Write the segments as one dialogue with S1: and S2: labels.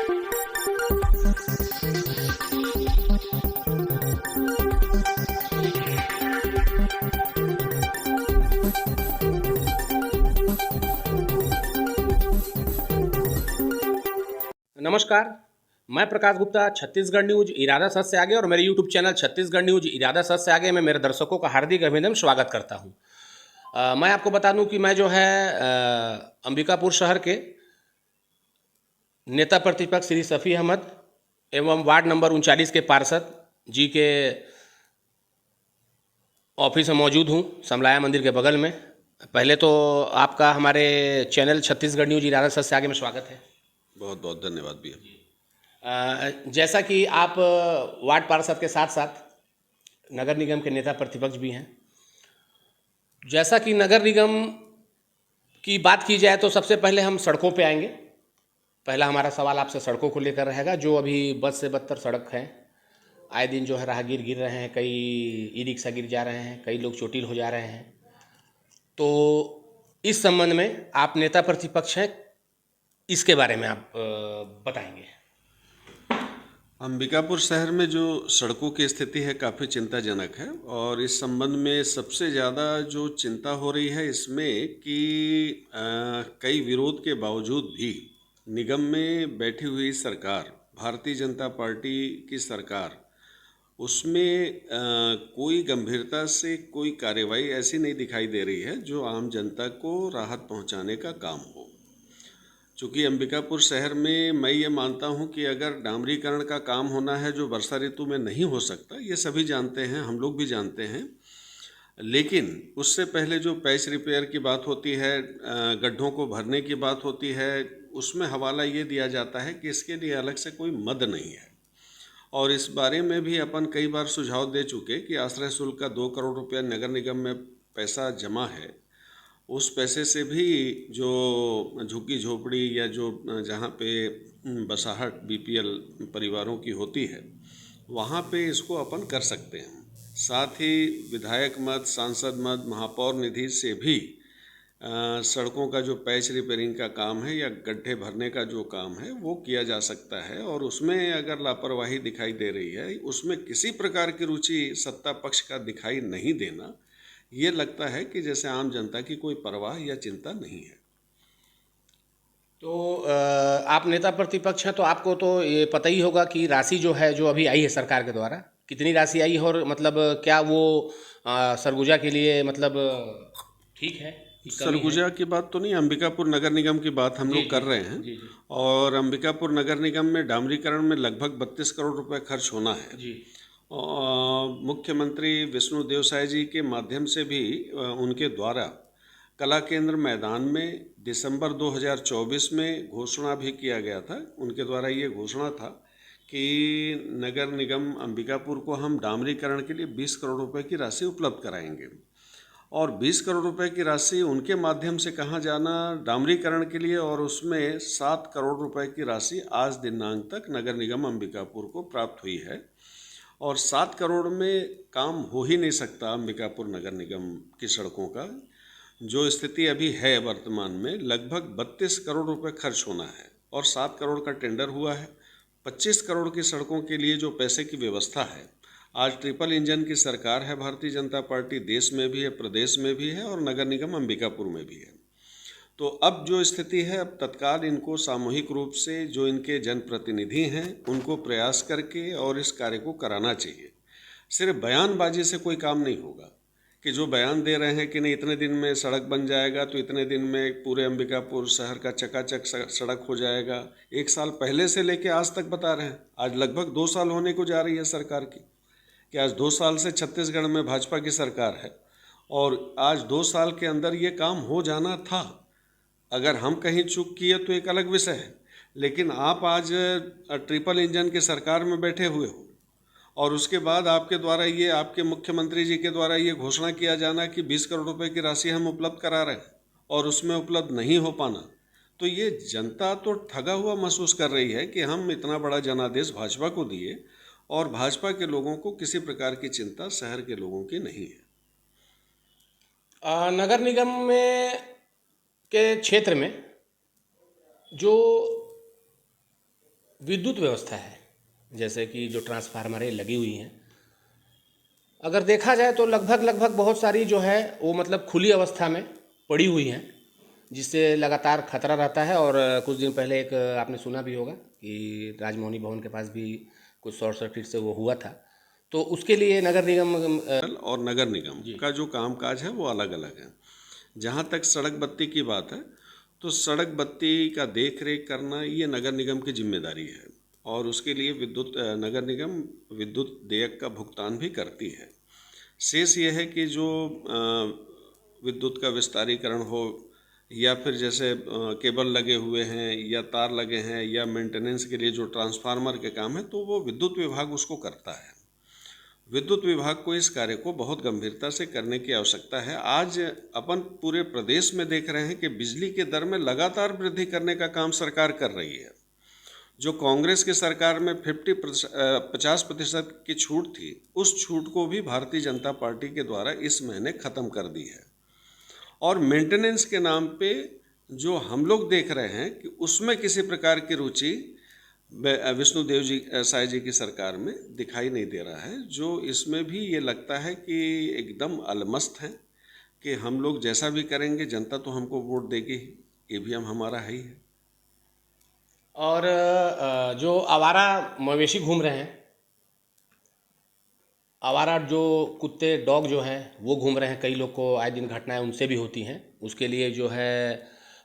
S1: नमस्कार। मैं प्रकाश गुप्ता छत्तीसगढ़ न्यूज इरादा सच से आगे और मेरे यूट्यूब चैनल छत्तीसगढ़ न्यूज इरादा सच से आगे में मेरे दर्शकों का हार्दिक अभिनंदन स्वागत करता हूं। मैं आपको बता दूं कि मैं जो है अंबिकापुर शहर के नेता प्रतिपक्ष श्री शफी अहमद एवं वार्ड नंबर 39 के पार्षद जी के ऑफिस में मौजूद हूं, समलाया मंदिर के बगल में। पहले तो आपका हमारे चैनल छत्तीसगढ़ न्यूज इरादा सच से आगे में स्वागत है।
S2: बहुत बहुत धन्यवाद भैया।
S1: जैसा कि आप वार्ड पार्षद के साथ साथ नगर निगम के नेता प्रतिपक्ष भी हैं, जैसा कि नगर निगम की बात की जाए तो सबसे पहले हम सड़कों पे आएंगे। पहला हमारा सवाल आपसे सड़कों को लेकर रहेगा। जो अभी बद से बदतर सड़क है, आए दिन जो है राहगीर गिर रहे हैं, कई ई रिक्शा गिर जा रहे हैं, कई लोग चोटिल हो जा रहे हैं। तो इस संबंध में आप नेता प्रतिपक्ष हैं, इसके बारे में आप बताएंगे।
S2: अंबिकापुर शहर में जो सड़कों की स्थिति है काफ़ी चिंताजनक है और इस संबंध में सबसे ज़्यादा जो चिंता हो रही है इसमें कि कई विरोध के बावजूद भी निगम में बैठी हुई सरकार, भारतीय जनता पार्टी की सरकार, उसमें कोई गंभीरता से कोई कार्रवाई ऐसी नहीं दिखाई दे रही है जो आम जनता को राहत पहुंचाने का काम हो। चूँकि अंबिकापुर शहर में मैं ये मानता हूँ कि अगर डामरीकरण का काम होना है जो वर्षा ऋतु में नहीं हो सकता, ये सभी जानते हैं, हम लोग भी जानते हैं, लेकिन उससे पहले जो पैच रिपेयर की बात होती है, गड्ढों को भरने की बात होती है, उसमें हवाला ये दिया जाता है कि इसके लिए अलग से कोई मद नहीं है। और इस बारे में भी अपन कई बार सुझाव दे चुके कि आश्रय शुल्क का 2 करोड़ रुपया नगर निगम में पैसा जमा है, उस पैसे से भी जो झुग्गी झोपड़ी या जो जहाँ पे बसाहट बीपीएल परिवारों की होती है, वहाँ पे इसको अपन कर सकते हैं। साथ ही विधायक मद, सांसद मद, महापौर निधि से भी सड़कों का जो पैच रिपेयरिंग का काम है या गड्ढे भरने का जो काम है वो किया जा सकता है। और उसमें अगर लापरवाही दिखाई दे रही है, उसमें किसी प्रकार की रुचि सत्ता पक्ष का दिखाई नहीं देना, ये लगता है कि जैसे आम जनता की कोई परवाह या चिंता नहीं है।
S1: तो आप नेता प्रतिपक्ष हैं तो आपको तो ये पता ही होगा कि राशि जो है जो अभी आई है सरकार के द्वारा, कितनी राशि आई है और मतलब क्या वो सरगुजा के लिए मतलब ठीक है?
S2: सरगुजा की बात तो नहीं, अंबिकापुर नगर निगम की बात हम लोग कर रहे हैं।
S1: जी जी।
S2: और अंबिकापुर नगर निगम में डामरीकरण में लगभग 32 करोड़ रुपए खर्च होना है
S1: जी।
S2: मुख्यमंत्री विष्णु देव साय जी के माध्यम से भी उनके द्वारा कला केंद्र मैदान में दिसंबर 2024 में घोषणा भी किया गया था। उनके द्वारा ये घोषणा था कि नगर निगम अंबिकापुर को हम डामरीकरण के लिए 20 करोड़ रुपए की राशि उपलब्ध कराएंगे। और 20 करोड़ रुपए की राशि उनके माध्यम से कहाँ जाना डामरीकरण के लिए, और उसमें 7 करोड़ रुपए की राशि आज दिनांक तक नगर निगम अंबिकापुर को प्राप्त हुई है। और 7 करोड़ में काम हो ही नहीं सकता। अंबिकापुर नगर निगम की सड़कों का जो स्थिति अभी है वर्तमान में, लगभग 32 करोड़ रुपए खर्च होना है और 7 करोड़ का टेंडर हुआ है। 25 करोड़ की सड़कों के लिए जो पैसे की व्यवस्था है, आज ट्रिपल इंजन की सरकार है भारतीय जनता पार्टी, देश में भी है, प्रदेश में भी है और नगर निगम अंबिकापुर में भी है। तो अब जो स्थिति है, अब तत्काल इनको सामूहिक रूप से जो इनके जनप्रतिनिधि हैं उनको प्रयास करके और इस कार्य को कराना चाहिए। सिर्फ बयानबाजी से कोई काम नहीं होगा कि जो बयान दे रहे हैं कि नहीं इतने दिन में सड़क बन जाएगा, तो इतने दिन में पूरे अंबिकापुर शहर का चकाचक सड़क हो जाएगा। 1 साल पहले से लेके आज तक बता रहे हैं, आज लगभग 2 साल होने को जा रही है सरकार की, कि आज 2 साल से छत्तीसगढ़ में भाजपा की सरकार है और आज 2 साल के अंदर ये काम हो जाना था। अगर हम कहीं चूक किए तो एक अलग विषय है, लेकिन आप आज ट्रिपल इंजन की सरकार में बैठे हुए हो और उसके बाद आपके द्वारा ये, आपके मुख्यमंत्री जी के द्वारा ये घोषणा किया जाना कि 20 करोड़ रुपए की राशि हम उपलब्ध करा रहे हैं और उसमें उपलब्ध नहीं हो पाना, तो ये जनता तो ठगा हुआ महसूस कर रही है कि हम इतना बड़ा जनादेश भाजपा को दिए और भाजपा के लोगों को किसी प्रकार की चिंता शहर के लोगों की नहीं है।
S1: नगर निगम में के क्षेत्र में जो विद्युत व्यवस्था है, जैसे कि जो ट्रांसफार्मरें लगी हुई हैं, अगर देखा जाए तो लगभग लगभग बहुत सारी जो है वो मतलब खुली अवस्था में पड़ी हुई हैं, जिससे लगातार खतरा रहता है। और कुछ दिन पहले एक आपने सुना भी होगा कि राजमोहनी भवन के पास भी कुछ शॉर्ट सर्किट से वो हुआ था। तो उसके लिए नगर निगम
S2: और नगर निगम का जो कामकाज है वो अलग अलग है। जहाँ तक सड़क बत्ती की बात है, तो सड़क बत्ती का देख रेख करना ये नगर निगम की जिम्मेदारी है, और उसके लिए नगर निगम विद्युत देयक का भुगतान भी करती है। शेष ये है कि जो विद्युत का विस्तारीकरण हो, या फिर जैसे केबल लगे हुए हैं या तार लगे हैं, या मेंटेनेंस के लिए जो ट्रांसफार्मर के काम है, तो वो विद्युत विभाग उसको करता है। विद्युत विभाग को इस कार्य को बहुत गंभीरता से करने की आवश्यकता है। आज अपन पूरे प्रदेश में देख रहे हैं कि बिजली के दर में लगातार वृद्धि करने का काम सरकार कर रही है। जो कांग्रेस की सरकार में 50% की छूट थी, उस छूट को भी भारतीय जनता पार्टी के द्वारा इस महीने ख़त्म कर दी है। और मेंटेनेंस के नाम पे जो हम लोग देख रहे हैं कि उसमें किसी प्रकार की रुचि विष्णुदेव जी साय जी की सरकार में दिखाई नहीं दे रहा है, जो इसमें भी ये लगता है कि एकदम अलमस्त है कि हम लोग जैसा भी करेंगे जनता तो हमको वोट देगी ही, ईवीएम हमारा है ही है।
S1: और जो आवारा मवेशी घूम रहे हैं, आवारा जो कुत्ते डॉग जो हैं वो घूम रहे हैं, कई लोग को आए दिन घटनाएं उनसे भी होती हैं। उसके लिए जो है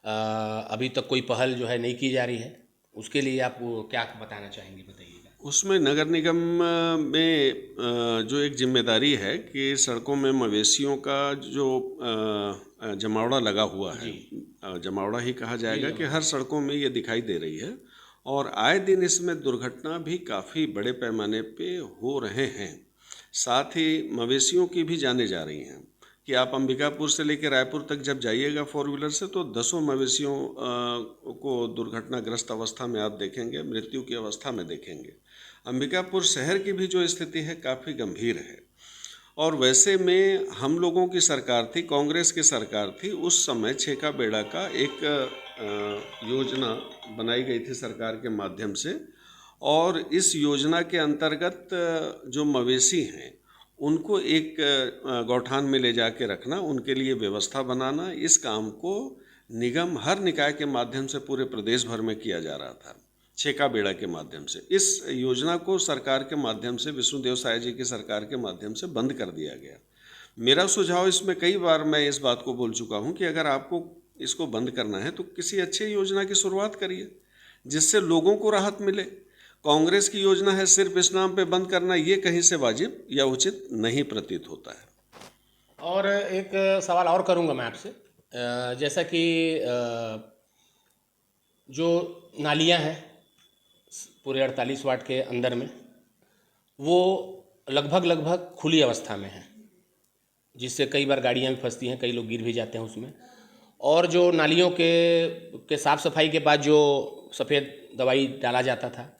S1: अभी तक कोई पहल जो है नहीं की जा रही है। उसके लिए आप क्या बताना चाहेंगे, बताइएगा।
S2: उसमें नगर निगम में जो एक जिम्मेदारी है कि सड़कों में मवेशियों का जो जमावड़ा लगा हुआ है, जमावड़ा ही कहा जाएगा, कि हर सड़कों में ये दिखाई दे रही है, और आए दिन इसमें दुर्घटना भी काफ़ी बड़े पैमाने पे हो रहे हैं। साथ ही मवेशियों की भी जानें जा रही हैं कि आप अंबिकापुर से लेकर रायपुर तक जब जाइएगा 4 व्हीलर से, तो 10 मवेशियों को दुर्घटनाग्रस्त अवस्था में आप देखेंगे, मृत्यु की अवस्था में देखेंगे। अंबिकापुर शहर की भी जो स्थिति है काफ़ी गंभीर है। और वैसे में हम लोगों की सरकार थी, कांग्रेस की सरकार थी, उस समय छेका बेड़ा का एक योजना बनाई गई थी सरकार के माध्यम से, और इस योजना के अंतर्गत जो मवेशी हैं उनको एक गौठान में ले जाके रखना, उनके लिए व्यवस्था बनाना, इस काम को निगम हर निकाय के माध्यम से पूरे प्रदेश भर में किया जा रहा था, छेका बेड़ा के माध्यम से। इस योजना को सरकार के माध्यम से, विष्णुदेव साय जी की सरकार के माध्यम से बंद कर दिया गया। मेरा सुझाव इसमें, कई बार मैं इस बात को बोल चुका हूँ कि अगर आपको इसको बंद करना है तो किसी अच्छी योजना की शुरुआत करिए जिससे लोगों को राहत मिले। कांग्रेस की योजना है सिर्फ इस नाम पे बंद करना, ये कहीं से वाजिब या उचित नहीं प्रतीत होता है।
S1: और एक सवाल और करूंगा मैं आपसे, जैसा कि जो नालियां हैं पूरे 48 वार्ड के अंदर में, वो लगभग लगभग खुली अवस्था में हैं, जिससे कई बार गाड़ियां भी फंसती हैं, कई लोग गिर भी जाते हैं उसमें। और जो नालियों के साफ़ सफाई के बाद जो सफ़ेद दवाई डाला जाता था,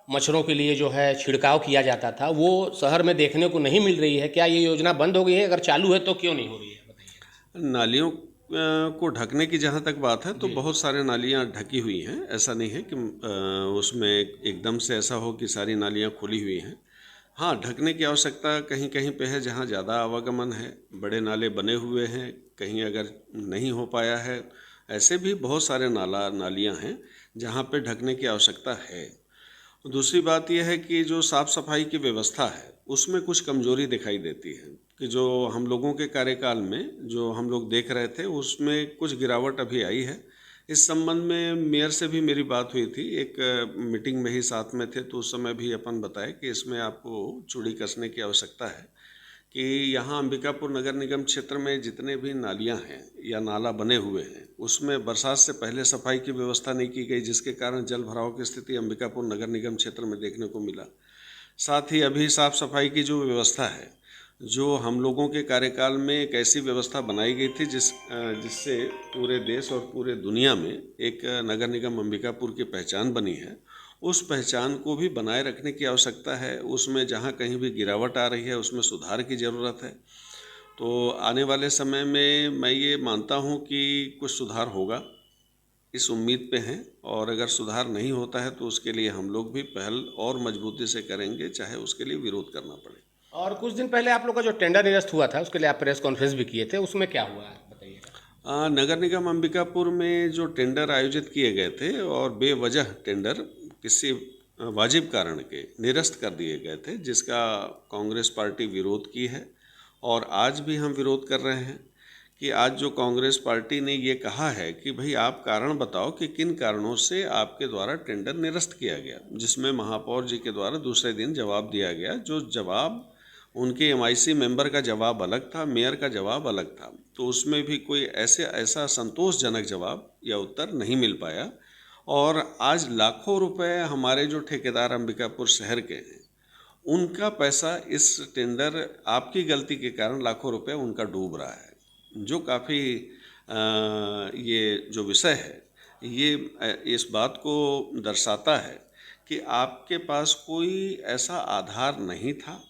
S1: मच्छरों के लिए जो है छिड़काव किया जाता था, वो शहर में देखने को नहीं मिल रही है। क्या ये योजना बंद हो गई है? अगर चालू है तो क्यों नहीं हो रही है, बताइए।
S2: नालियों को ढकने की जहाँ तक बात है, तो बहुत सारे नालियाँ ढकी हुई हैं। ऐसा नहीं है कि उसमें एकदम से ऐसा हो कि सारी नालियाँ खुली हुई हैं। हाँ, ढकने की आवश्यकता कहीं कहीं पे है जहाँ ज़्यादा आवागमन है, बड़े नाले बने हुए हैं, कहीं अगर नहीं हो पाया है, ऐसे भी बहुत सारे नालियाँ हैं जहाँ पे ढकने की आवश्यकता है। दूसरी बात यह है कि जो साफ़ सफाई की व्यवस्था है उसमें कुछ कमजोरी दिखाई देती है, कि जो हम लोगों के कार्यकाल में जो हम लोग देख रहे थे उसमें कुछ गिरावट अभी आई है। इस संबंध में मेयर से भी मेरी बात हुई थी, एक मीटिंग में ही साथ में थे, तो उस समय भी अपन बताए कि इसमें आपको चूड़ी कसने की आवश्यकता है, कि यहाँ अंबिकापुर नगर निगम क्षेत्र में जितने भी नालियाँ हैं या नाला बने हुए हैं उसमें बरसात से पहले सफाई की व्यवस्था नहीं की गई, जिसके कारण जल भराव की स्थिति अंबिकापुर नगर निगम क्षेत्र में देखने को मिला। साथ ही अभी साफ सफाई की जो व्यवस्था है, जो हम लोगों के कार्यकाल में एक ऐसी व्यवस्था बनाई गई थी जिससे पूरे देश और पूरे दुनिया में एक नगर निगम अंबिकापुर की पहचान बनी है, उस पहचान को भी बनाए रखने की आवश्यकता है। उसमें जहाँ कहीं भी गिरावट आ रही है उसमें सुधार की ज़रूरत है। तो आने वाले समय में मैं ये मानता हूँ कि कुछ सुधार होगा। इस उम्मीद पे हैं, और अगर सुधार नहीं होता है तो उसके लिए हम लोग भी पहल और मजबूती से करेंगे, चाहे उसके लिए विरोध करना पड़े।
S1: और कुछ दिन पहले आप लोग का जो टेंडर निरस्त हुआ था उसके लिए आप प्रेस कॉन्फ्रेंस भी किए थे, उसमें क्या हुआ बताइएगा।
S2: नगर निगम अंबिकापुर में जो टेंडर आयोजित किए गए थे और बेवजह टेंडर किसी वाजिब कारण के निरस्त कर दिए गए थे, जिसका कांग्रेस पार्टी विरोध की है और आज भी हम विरोध कर रहे हैं कि आज जो कांग्रेस पार्टी ने ये कहा है कि भाई आप कारण बताओ कि किन कारणों से आपके द्वारा टेंडर निरस्त किया गया, जिसमें महापौर जी के द्वारा दूसरे दिन जवाब दिया गया। जो जवाब उनके एमआईसी मेंबर का जवाब अलग था, मेयर का जवाब अलग था, तो उसमें भी कोई ऐसा संतोषजनक जवाब या उत्तर नहीं मिल पाया। और आज लाखों रुपए हमारे जो ठेकेदार अंबिकापुर शहर के हैं, उनका पैसा इस टेंडर आपकी गलती के कारण लाखों रुपए उनका डूब रहा है, जो काफ़ी ये जो विषय है ये इस बात को दर्शाता है कि आपके पास कोई ऐसा आधार नहीं था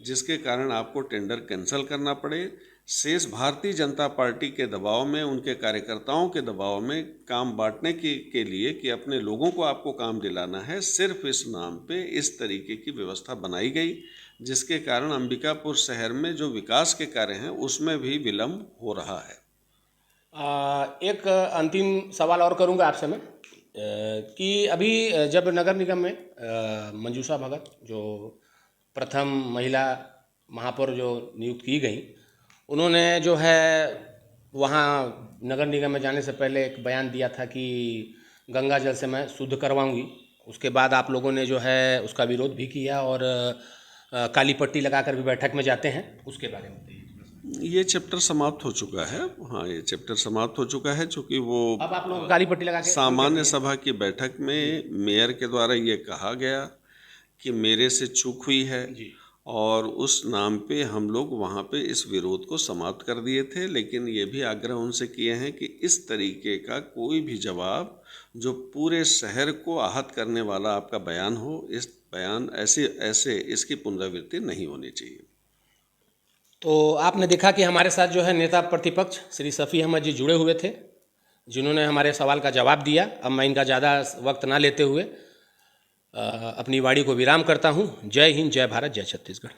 S2: जिसके कारण आपको टेंडर कैंसिल करना पड़े। शेष भारतीय जनता पार्टी के दबाव में, उनके कार्यकर्ताओं के दबाव में काम बांटने के लिए कि अपने लोगों को आपको काम दिलाना है, सिर्फ इस नाम पे इस तरीके की व्यवस्था बनाई गई, जिसके कारण अंबिकापुर शहर में जो विकास के कार्य हैं उसमें भी विलम्ब हो रहा है।
S1: एक अंतिम सवाल और करूंगा आपसे मैं, कि अभी जब नगर निगम में मंजूषा भगत जो प्रथम महिला महापौर जो नियुक्त की गई, उन्होंने जो है वहाँ नगर निगम में जाने से पहले एक बयान दिया था कि गंगा जल से मैं शुद्ध करवाऊंगी। उसके बाद आप लोगों ने जो है उसका विरोध भी किया और काली पट्टी लगाकर भी बैठक में जाते हैं, उसके बारे में बताइए।
S2: ये चैप्टर समाप्त हो चुका है। हाँ, ये चैप्टर समाप्त हो चुका है, चूँकि वो
S1: अब आप लोग काली पट्टी लगा के
S2: सामान्य सभा की बैठक में मेयर के द्वारा ये कहा गया कि मेरे से चूक हुई है
S1: जी।
S2: और उस नाम पे हम लोग वहाँ पे इस विरोध को समाप्त कर दिए थे। लेकिन ये भी आग्रह उनसे किए हैं कि इस तरीके का कोई भी जवाब जो पूरे शहर को आहत करने वाला आपका बयान हो, इस बयान ऐसे इसकी पुनरावृत्ति नहीं होनी चाहिए।
S1: तो आपने देखा कि हमारे साथ जो है नेता प्रतिपक्ष श्री शफी अहमद जी जुड़े हुए थे, जिन्होंने हमारे सवाल का जवाब दिया। अब मैं इनका ज़्यादा वक्त ना लेते हुए अपनी वाणी को विराम करता हूँ। जय हिंद, जय भारत, जय छत्तीसगढ़।